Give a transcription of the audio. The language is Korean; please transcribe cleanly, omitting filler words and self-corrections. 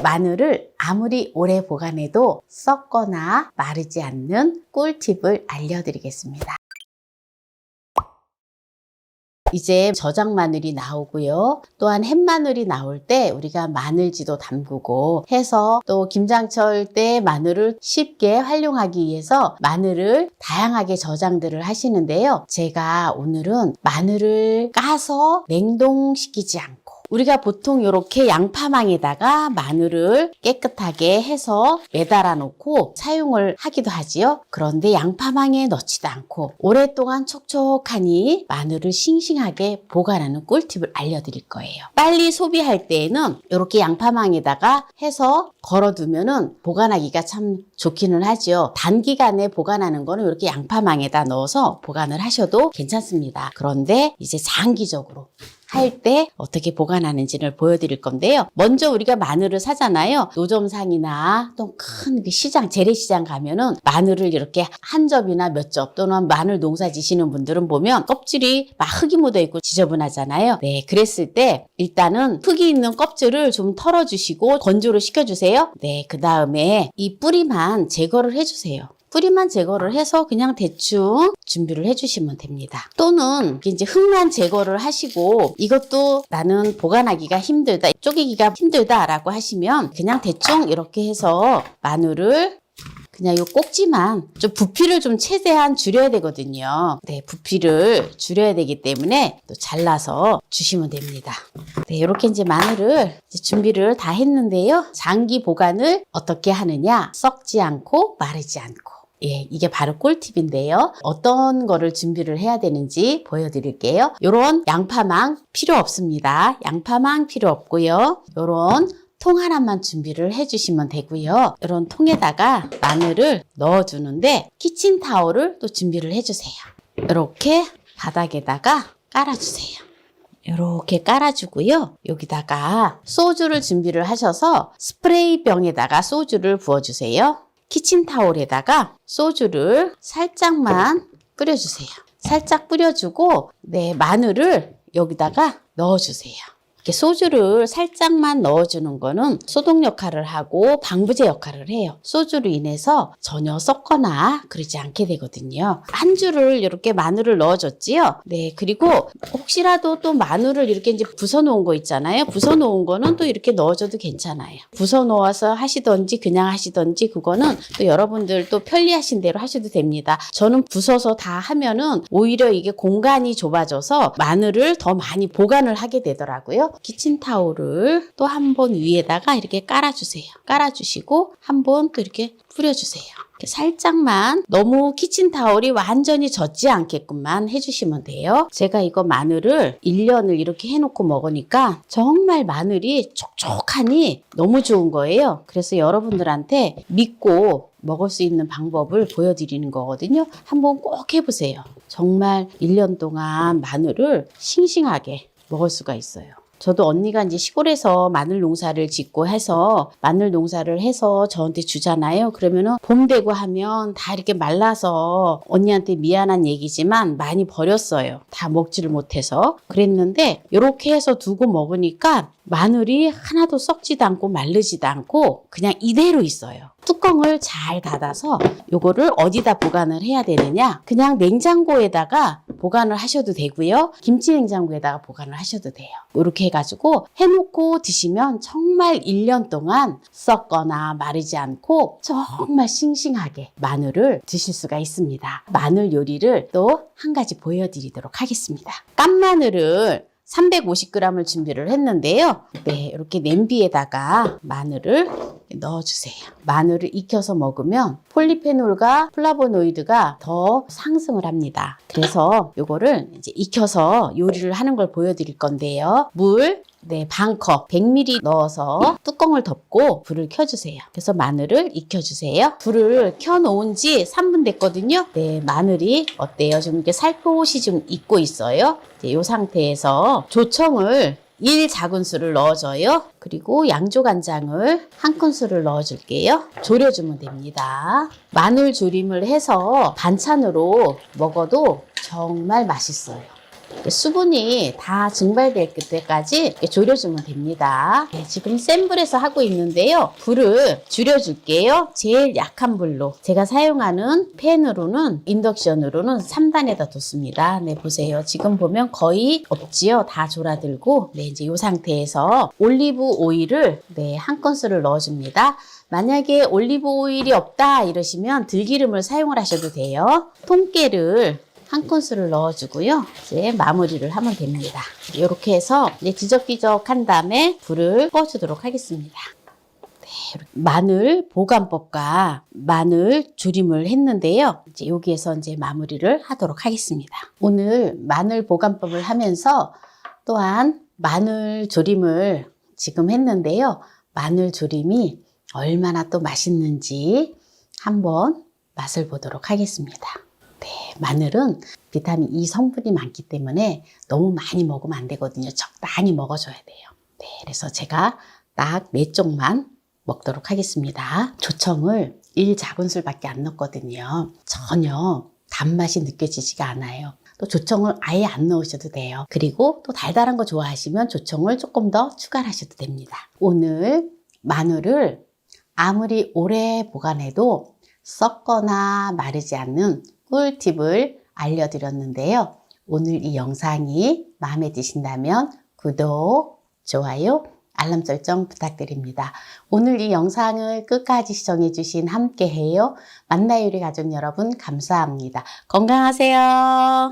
마늘을 아무리 오래 보관해도 썩거나 마르지 않는 꿀팁을 알려드리겠습니다. 이제 저장 마늘이 나오고요. 또한 햇마늘이 나올 때 우리가 마늘지도 담그고 해서 또 김장철 때 마늘을 쉽게 활용하기 위해서 마늘을 다양하게 저장들을 하시는데요. 제가 오늘은 마늘을 까서 냉동시키지 않고 우리가 보통 이렇게 양파망에다가 마늘을 깨끗하게 해서 매달아 놓고 사용을 하기도 하지요. 그런데 양파망에 넣지도 않고 오랫동안 촉촉하니 마늘을 싱싱하게 보관하는 꿀팁을 알려드릴 거예요. 빨리 소비할 때에는 이렇게 양파망에다가 해서 걸어두면은 보관하기가 참 좋기는 하죠. 단기간에 보관하는 거는 이렇게 양파망에다 넣어서 보관을 하셔도 괜찮습니다. 그런데 이제 장기적으로 할 때 어떻게 보관하는지를 보여드릴 건데요. 먼저 우리가 마늘을 사잖아요. 노점상이나 또 큰 시장, 재래시장 가면은 마늘을 이렇게 한 접이나 몇 접 또는 마늘 농사 지시는 분들은 보면 껍질이 막 흙이 묻어 있고 지저분하잖아요. 네, 그랬을 때 일단은 흙이 있는 껍질을 좀 털어주시고 건조를 시켜주세요. 네, 그 다음에 이 뿌리만 제거를 해주세요. 뿌리만 제거를 해서 그냥 대충 준비를 해주시면 됩니다. 또는 이제 흙만 제거를 하시고 이것도 나는 보관하기가 힘들다, 쪼개기가 힘들다라고 하시면 그냥 대충 이렇게 해서 마늘을 그냥 요 꼭지만 좀 부피를 좀 최대한 줄여야 되거든요. 네, 부피를 줄여야 되기 때문에 또 잘라서 주시면 됩니다. 네, 이렇게 이제 마늘을 이제 준비를 다 했는데요. 장기 보관을 어떻게 하느냐? 썩지 않고 마르지 않고. 예, 이게 바로 꿀팁인데요. 어떤 거를 준비를 해야 되는지 보여드릴게요. 요런 양파망 필요 없습니다. 양파망 필요 없고요. 요런 통 하나만 준비를 해주시면 되고요. 이런 통에다가 마늘을 넣어주는데 키친타올을 또 준비를 해주세요. 이렇게 바닥에다가 깔아주세요. 이렇게 깔아주고요. 여기다가 소주를 준비를 하셔서 스프레이 병에다가 소주를 부어주세요. 키친타올에다가 소주를 살짝만 뿌려주세요. 살짝 뿌려주고 네, 마늘을 여기다가 넣어주세요. 이렇게 소주를 살짝만 넣어주는 거는 소독 역할을 하고 방부제 역할을 해요. 소주로 인해서 전혀 썩거나 그러지 않게 되거든요. 한 줄을 이렇게 마늘을 넣어줬지요. 네, 그리고 혹시라도 또 마늘을 이렇게 이제 부숴 놓은 거 있잖아요. 부숴 놓은 거는 또 이렇게 넣어줘도 괜찮아요. 부숴 놓아서 하시던지 그냥 하시던지 그거는 또 여러분들 또 편리하신 대로 하셔도 됩니다. 저는 부숴서 다 하면은 오히려 이게 공간이 좁아져서 마늘을 더 많이 보관을 하게 되더라고요. 키친타올을 또 한 번 위에다가 이렇게 깔아주세요. 깔아주시고 한 번 또 이렇게 뿌려주세요. 이렇게 살짝만, 너무 키친타올이 완전히 젖지 않게끔만 해주시면 돼요. 제가 이거 마늘을 1년을 이렇게 해놓고 먹으니까 정말 마늘이 촉촉하니 너무 좋은 거예요. 그래서 여러분들한테 믿고 먹을 수 있는 방법을 보여드리는 거거든요. 한번 꼭 해보세요. 정말 1년 동안 마늘을 싱싱하게 먹을 수가 있어요. 저도 언니가 이제 시골에서 마늘 농사를 짓고 해서 마늘 농사를 해서 저한테 주잖아요. 그러면은 봄 되고 하면 다 이렇게 말라서 언니한테 미안한 얘기지만 많이 버렸어요. 다 먹지를 못해서. 그랬는데 이렇게 해서 두고 먹으니까 마늘이 하나도 썩지도 않고 마르지도 않고 그냥 이대로 있어요. 뚜껑을 잘 닫아서 요거를 어디다 보관을 해야 되느냐? 그냥 냉장고에다가 보관을 하셔도 되고요. 김치 냉장고에다가 보관을 하셔도 돼요. 이렇게 해가지고 해놓고 드시면 정말 1년 동안 썩거나 마르지 않고 정말 싱싱하게 마늘을 드실 수가 있습니다. 마늘 요리를 또 한 가지 보여드리도록 하겠습니다. 깐 마늘을 350g을 준비를 했는데요. 네, 이렇게 냄비에다가 마늘을 넣어주세요. 마늘을 익혀서 먹으면 폴리페놀과 플라보노이드가 더 상승을 합니다. 그래서 이거를 이제 익혀서 요리를 하는 걸 보여드릴 건데요. 물 반컵 100ml 넣어서 뚜껑을 덮고 불을 켜주세요. 그래서 마늘을 익혀주세요. 불을 켜놓은 지 3분 됐거든요. 네, 마늘이 어때요? 좀 이렇게 살포시 좀 익고 있어요. 이 상태에서 조청을 1작은술을 넣어줘요. 그리고 양조간장을 1큰술을 넣어줄게요. 졸여주면 됩니다. 마늘 조림을 해서 반찬으로 먹어도 정말 맛있어요. 수분이 다 증발될 때까지 이렇게 졸여주면 됩니다. 네, 지금 센 불에서 하고 있는데요. 불을 줄여줄게요. 제일 약한 불로. 제가 사용하는 팬으로는 인덕션으로는 3단에다 뒀습니다. 네, 보세요. 지금 보면 거의 없지요. 다 졸아들고 네, 이제 이 상태에서 올리브 오일을 네, 한 큰술을 넣어줍니다. 만약에 올리브 오일이 없다 이러시면 들기름을 사용을 하셔도 돼요. 통깨를 한 큰술을 넣어주고요. 이제 마무리를 하면 됩니다. 이렇게 해서 이제 뒤적뒤적 한 다음에 불을 꺼주도록 하겠습니다. 네, 마늘 보관법과 마늘 조림을 했는데요. 이제 여기에서 이제 마무리를 하도록 하겠습니다. 오늘 마늘 보관법을 하면서 또한 마늘 조림을 지금 했는데요. 마늘 조림이 얼마나 또 맛있는지 한번 맛을 보도록 하겠습니다. 네, 마늘은 비타민 E 성분이 많기 때문에 너무 많이 먹으면 안 되거든요. 적당히 먹어줘야 돼요. 네, 그래서 제가 딱 4쪽만 먹도록 하겠습니다. 조청을 1작은술밖에 안 넣거든요. 전혀 단맛이 느껴지지가 않아요. 또 조청을 아예 안 넣으셔도 돼요. 그리고 또 달달한 거 좋아하시면 조청을 조금 더 추가를 하셔도 됩니다. 오늘 마늘을 아무리 오래 보관해도 썩거나 마르지 않는 꿀팁을 알려드렸는데요. 오늘 이 영상이 마음에 드신다면 구독, 좋아요, 알람 설정 부탁드립니다. 오늘 이 영상을 끝까지 시청해주신 함께해요 만나요 우리 가족 여러분 감사합니다. 건강하세요.